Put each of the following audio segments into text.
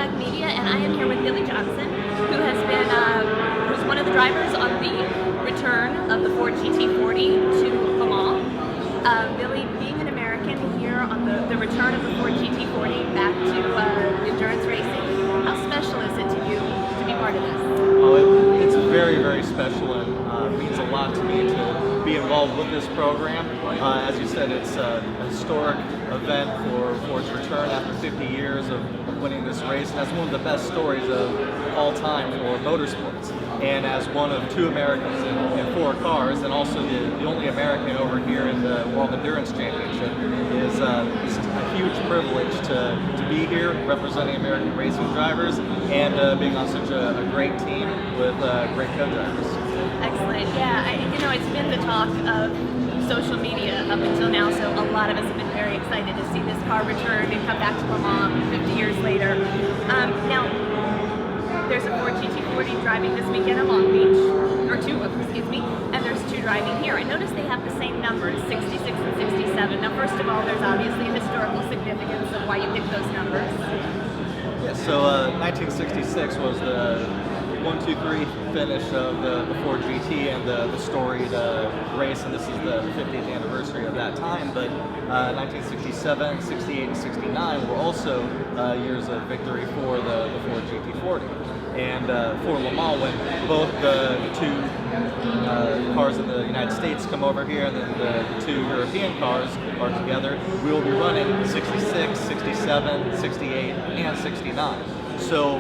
WEC Media, and I am here with Billy Johnson, who has been who's one of the drivers on the return of the Ford GT40 to Le Mans. Billy, being an American here on the return of the Ford GT40 back to endurance racing, how special is it to you to be part of this? Oh, it's very, very special, and means a lot to me to be involved with this program. As you said, it's a historic event for Ford's return after 50 years of winning this race, and that's one of the best stories of all time for motorsports. And as one of two Americans in 4 cars, and also the only American over here in the World Endurance Championship, is a huge privilege to be here representing American racing drivers and being on such a great team with great co-drivers. Excellent. Yeah, it's been the talk of social media up until now, so a lot of us have been very excited to see this car return and come back to Le Mans 50 years later. Now, there's a Ford GT40 driving this weekend at Long Beach, or 2, excuse me, and there's 2 driving here. I noticed they have the same numbers, 66 and 67. Now, first of all, there's obviously a historical significance of why you picked those numbers. Yeah, so 1966 was the 1-2-3 finish of the Ford GT and the storied race, and this is the 50th anniversary of that time. But 1967, 68, and 69 were also years of victory for the Ford GT40. And for Le Mans, when both the 2 cars in the United States come over here and then the 2 European cars are together, we will be running 66, 67, 68, and 69. So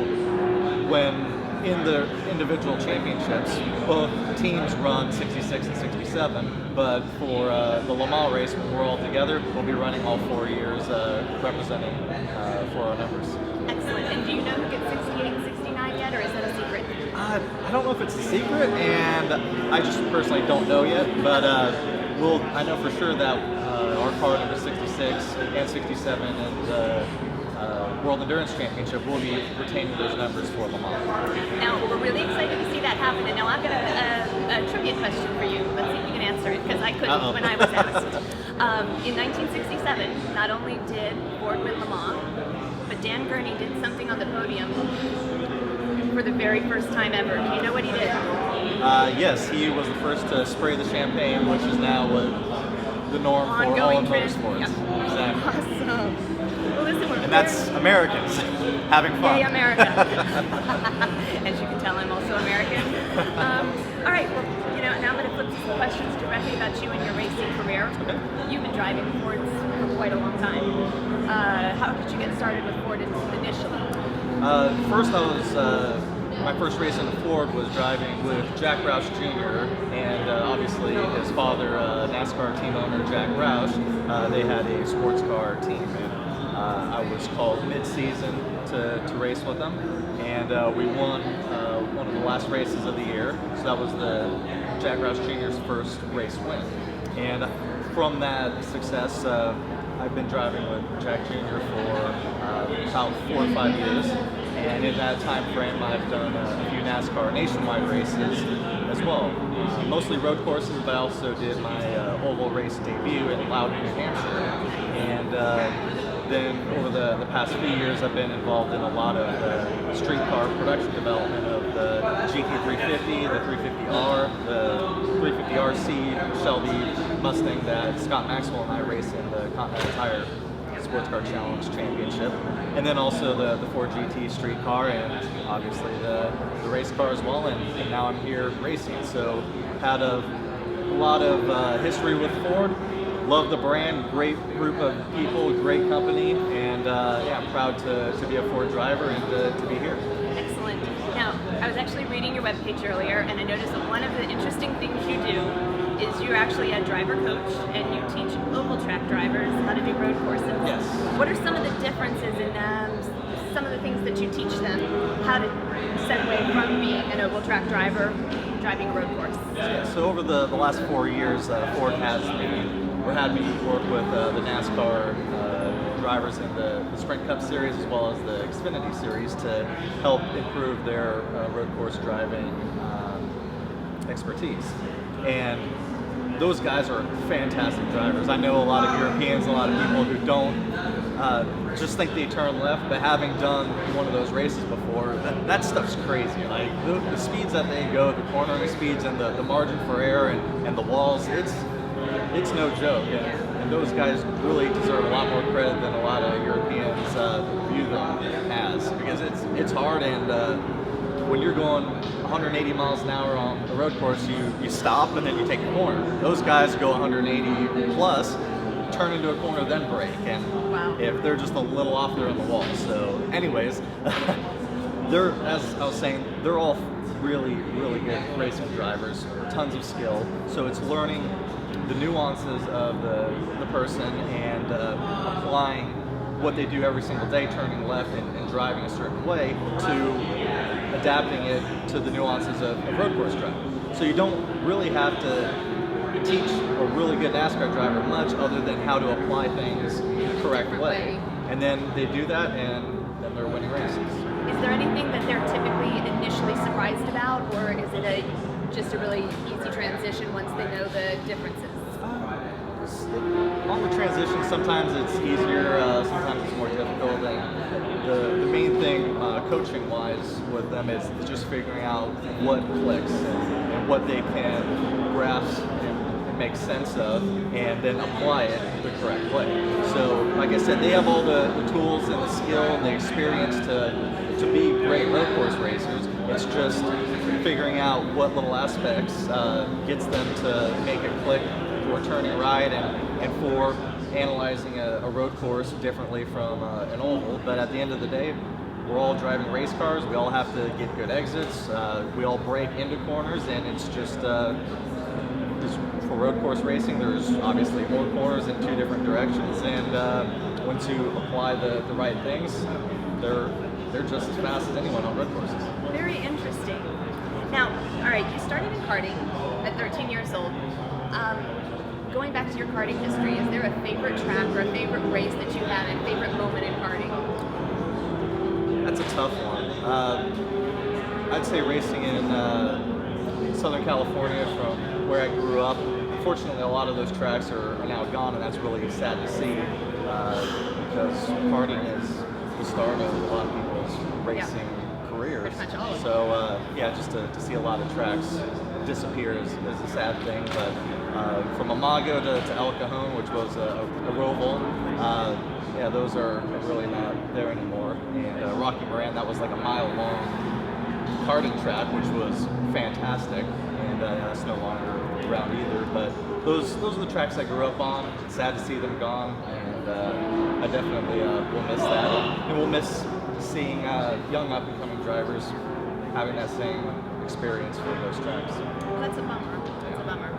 when in the individual championships, both teams run 66 and 67, but for the Le Mans race, when we're all together, we'll be running all 4 years representing for our numbers. Excellent. And do you know who gets 68 and 69 yet, or is that a secret? I don't know if it's a secret, and I just personally don't know yet, but I know for sure that our car number 66 and 67 and the World Endurance Championship will be retaining those numbers for Le Mans. Now, we're really excited to see that happen, and now I've got a trivia question for you. Let's see if you can answer it, because I couldn't when I was asked. In 1967, not only did Ford win Le Mans, but Dan Gurney did something on the podium for the very first time ever. Do you know what he did? Yes, he was the first to spray the champagne, which is now the norm for all of motorsports. Yep. Exactly. Awesome. Well, listen, And that's Americans having fun. Yay, America. As you can tell, I'm also American. All right, well, now I'm going to flip to some questions directly about you and your racing career. Okay. You've been driving Fords for quite a long time. How did you get started with Ford initially? First, my first race in the Ford was driving with Jack Roush Jr. and obviously his father, NASCAR team owner Jack Roush. They had a sports car team, and I was called mid-season to race with them, and we won one of the last races of the year. So that was the Jack Roush Jr.'s first race win. And from that success, I've been driving with Jack Jr. for about 4 or 5 years. And in that time frame, I've done a few NASCAR nationwide races as well. Mostly road courses, but I also did my oval race debut in Loudon, New Hampshire. And then over the past few years, I've been involved in a lot of street car production development of the GT350, the 350R, the 350RC Shelby Mustang that Scott Maxwell and I race in the Continental Tire Sports Car Challenge Championship, and then also the Ford GT street car, and obviously the race car as well, and now I'm here racing. So had a lot of history with Ford. Love the brand, great group of people, great company, and I'm proud to be a Ford driver and to be here. Excellent. Now, I was actually reading your webpage earlier, and I noticed that one of the interesting things you do is you're actually a driver coach, and you teach oval track drivers how to do road courses. Yes. What are some of the differences in some of the things that you teach them how to segue from being an oval track driver driving a road course? Yeah, so over the last 4 years, Ford had me work with the NASCAR drivers in the Sprint Cup Series as well as the Xfinity Series to help improve their road course driving expertise. And those guys are fantastic drivers. I know a lot of Europeans, a lot of people who don't just think they turn left, but having done one of those races before, that stuff's crazy. Like the speeds that they go, the cornering speeds, and the margin for error, and the walls, it's no joke. And those guys really deserve a lot more credit than a lot of Europeans view them as, because it's hard, and when you're going 180 miles an hour on a road course, you stop and then you take a corner. Those guys go 180 plus, turn into a corner, then brake, and wow. If they're just a little off, they're on the wall. So anyways, as I was saying, they're all really, really good racing drivers, tons of skill. So it's learning the nuances of the person and applying what they do every single day, turning left and driving a certain way, to adapting it to the nuances of road course driving. So you don't really have to teach a really good NASCAR driver much other than how to apply things the correct way. And then they do that, and then they're winning races. Is there anything that they're typically initially surprised about, or is it just a really easy transition once they know the differences? On the transition, sometimes it's easier, sometimes it's more difficult. And the main thing, coaching-wise, with them is just figuring out what clicks and what they can grasp and make sense of, and then apply it the correct way. So, like I said, they have all the tools and the skill and the experience to be great road course racers. It's just figuring out what little aspects gets them to make a click for turning right and for analyzing a road course differently from an oval. But at the end of the day, we're all driving race cars. We all have to get good exits. We all brake into corners, and it's just for road course racing, there's obviously more corners in two different directions, and once you apply the right things, they're just as fast as anyone on road courses. Very interesting. Now, all right, you started in karting at 13 years old. Going back to your karting history, is there a favorite track or a favorite race that you had, and favorite moment in karting? That's a tough one. I'd say racing in Southern California, from where I grew up. Unfortunately, a lot of those tracks are now gone, and that's really sad to see, because karting is the start of a lot of people's racing careers. Pretty much all of them. So just to see a lot of tracks disappear is a sad thing. But from Imago to El Cajon, which was a roval, those are really not there anymore. And Rocky Moran, that was like a mile-long karting track, which was fantastic, and that's no longer around either. But those are the tracks I grew up on. It's sad to see them gone, and I definitely will miss that, and we'll miss seeing young up-and-coming drivers having that same experience for those tracks. Well, that's a bummer. That's a bummer.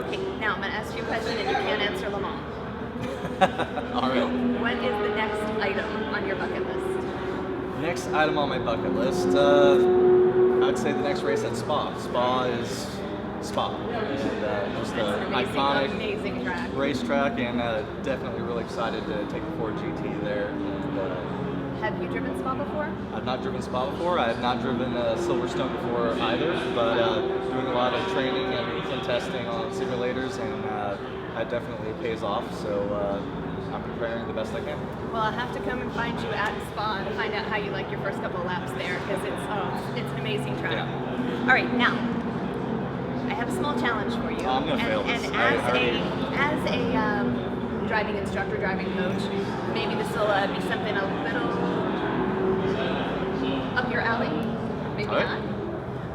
Okay, now I'm going to ask you a question, and you can't answer Le Mans. All right. What is the next item on your bucket list? Next item on my bucket list, I'd say the next race at Spa. Spa is Spa, and just an iconic, amazing track. Racetrack, and definitely really excited to take the Ford GT there. And, have you driven Spa before? I've not driven Spa before. I have not driven Silverstone before either, but doing a lot of training and testing on simulators, and that definitely pays off. So I'm preparing the best I can. Well, I'll have to come and find you at Spa and find out how you like your first couple of laps there, because it's an amazing track. Yeah. All right, now I have a small challenge for you. I'm gonna fail this. And as a driving instructor, driving coach, maybe this will be something a little up your alley, maybe not.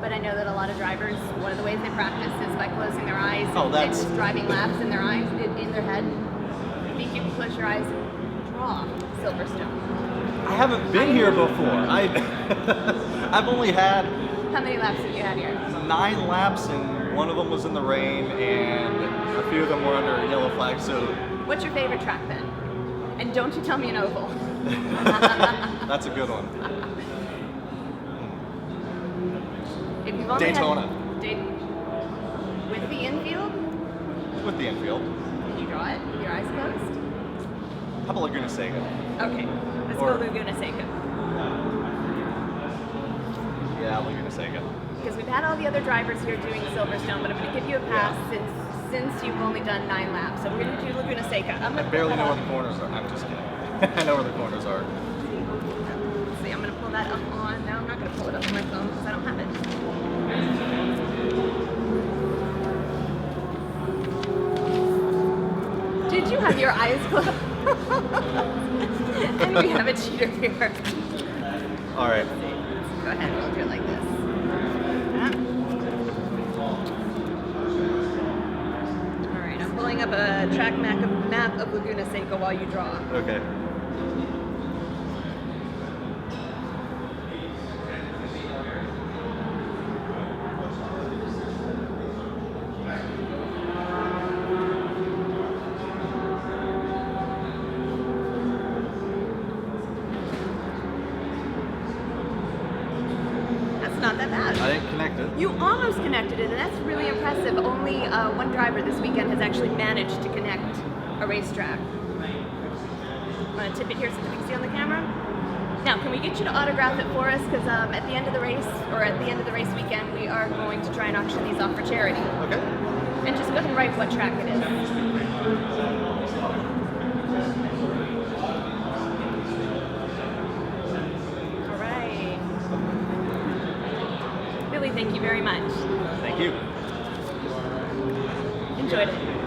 But I know that a lot of drivers, one of the ways they practice is by closing their eyes and just driving laps in their eyes, in their head. I think you can close your eyes and draw Silverstone. I haven't been here before. I've only had... How many laps have you had here? 9 laps, and one of them was in the rain, and a few of them were under a yellow flag. So, what's your favorite track then? And don't you tell me an oval. That's a good one. If you've only Daytona. With the infield? With the infield. Can you draw it? Your eyes closed? How about Laguna Seca? Okay, let's go Laguna Seca. Yeah, Laguna Seca. Because we've had all the other drivers here doing Silverstone, but I'm going to give you a pass since you've only done 9 laps. So we're going to do Laguna Seca. I barely know where the corners are. I'm just kidding. I know where the corners are. Let's see, I'm going to pull that up on. No, I'm not going to pull it up on my phone because I don't have it. Did you have your eyes closed? And we have a cheater here. All right. Go ahead, we'll do it like this. All right, I'm pulling up a track map of Laguna Seca while you draw. Okay. Not that bad. I didn't connect it. You almost connected it, and that's really impressive. Only one driver this weekend has actually managed to connect a racetrack. Want to tip it here so that we can see on the camera? Now, can we get you to autograph it for us? Because at the end of the race, or at the end of the race weekend, we are going to try and auction these off for charity. Okay. And just go ahead and write what track it is. Thank you very much. Thank you. Enjoyed it.